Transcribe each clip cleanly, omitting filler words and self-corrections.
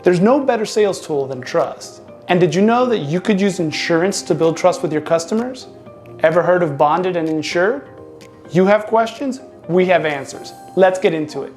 There's no better sales tool than trust. And did you know that you could use insurance to build trust with your customers? Ever heard of bonded and insured? You have questions? We have answers. Let's get into it.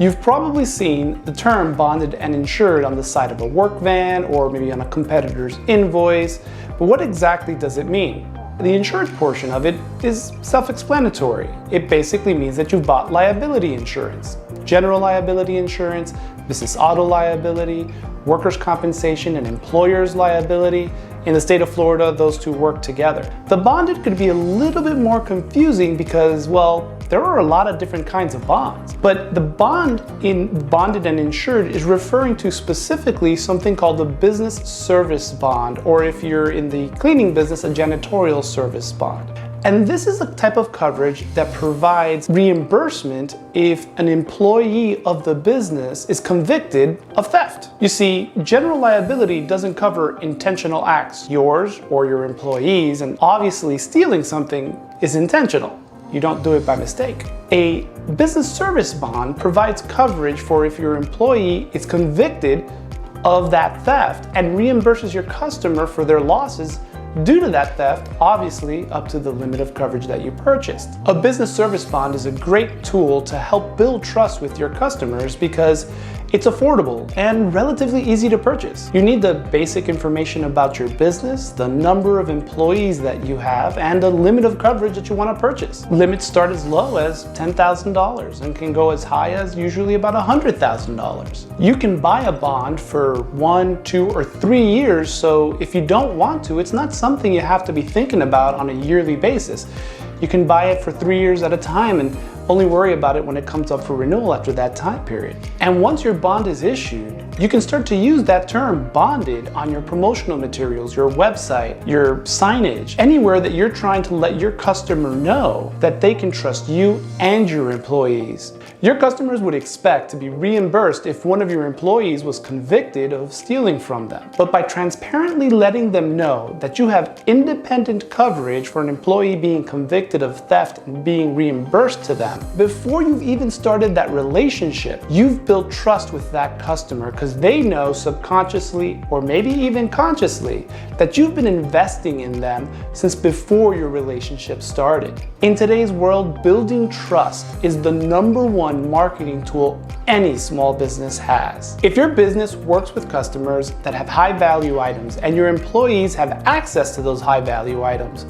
You've probably seen the term bonded and insured on the side of a work van or maybe on a competitor's invoice, but what exactly does it mean? The insurance portion of it is self-explanatory. It basically means that you've bought liability insurance, general liability insurance, business auto liability, workers' compensation, and employer's liability. In the state of Florida, those two work together. The bonded could be a little bit more confusing because, well, there are a lot of different kinds of bonds. But the bond in bonded and insured is referring to specifically something called the business service bond, or if you're in the cleaning business, a janitorial service bond. And this is a type of coverage that provides reimbursement if an employee of the business is convicted of theft. You see, general liability doesn't cover intentional acts, yours or your employees, and obviously stealing something is intentional. You don't do it by mistake. A business service bond provides coverage for if your employee is convicted of that theft and reimburses your customer for their losses due to that theft, obviously up to the limit of coverage that you purchased. A business service bond is a great tool to help build trust with your customers because it's affordable and relatively easy to purchase. You need the basic information about your business, the number of employees that you have, and the limit of coverage that you want to purchase. Limits start as low as $10,000 and can go as high as usually about $100,000. You can buy a bond for 1, 2, or 3 years, so if you don't want to, it's not something you have to be thinking about on a yearly basis. You can buy it for 3 years at a time and only worry about it when it comes up for renewal after that time period. And once your bond is issued, you can start to use that term bonded on your promotional materials, your website, your signage, anywhere that you're trying to let your customer know that they can trust you and your employees. Your customers would expect to be reimbursed if one of your employees was convicted of stealing from them. But by transparently letting them know that you have independent coverage for an employee being convicted of theft and being reimbursed to them, before you've even started that relationship, you've built trust with that customer because they know subconsciously or maybe even consciously that you've been investing in them since before your relationship started. In today's world, building trust is the #1 marketing tool any small business has. If your business works with customers that have high value items and your employees have access to those high value items,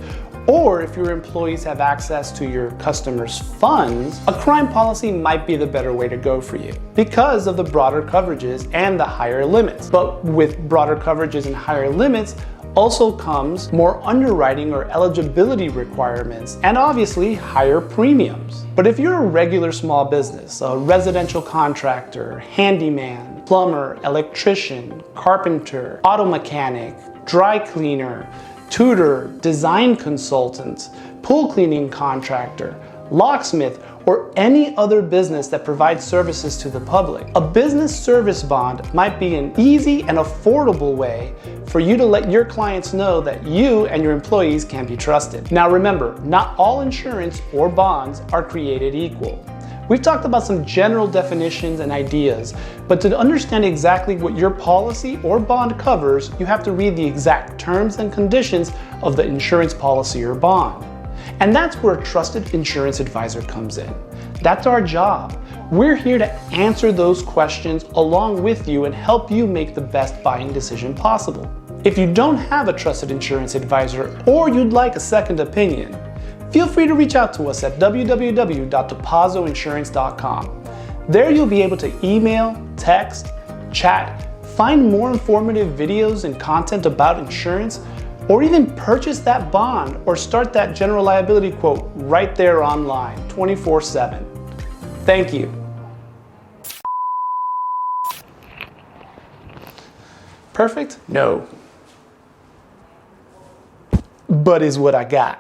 or if your employees have access to your customers' funds, a crime policy might be the better way to go for you because of the broader coverages and the higher limits. But with broader coverages and higher limits also comes more underwriting or eligibility requirements and obviously higher premiums. But if you're a regular small business, a residential contractor, handyman, plumber, electrician, carpenter, auto mechanic, dry cleaner, tutor, design consultant, pool cleaning contractor, locksmith, or any other business that provides services to the public, a business service bond might be an easy and affordable way for you to let your clients know that you and your employees can be trusted. Now remember, not all insurance or bonds are created equal. We've talked about some general definitions and ideas, but to understand exactly what your policy or bond covers, you have to read the exact terms and conditions of the insurance policy or bond. And that's where a trusted insurance advisor comes in. That's our job. We're here to answer those questions along with you and help you make the best buying decision possible. If you don't have a trusted insurance advisor or you'd like a second opinion, feel free to reach out to us at www.depozzoinsurance.com. There you'll be able to email, text, chat, find more informative videos and content about insurance, or even purchase that bond or start that general liability quote right there online, 24/7. Thank you. Perfect? No. But is what I got.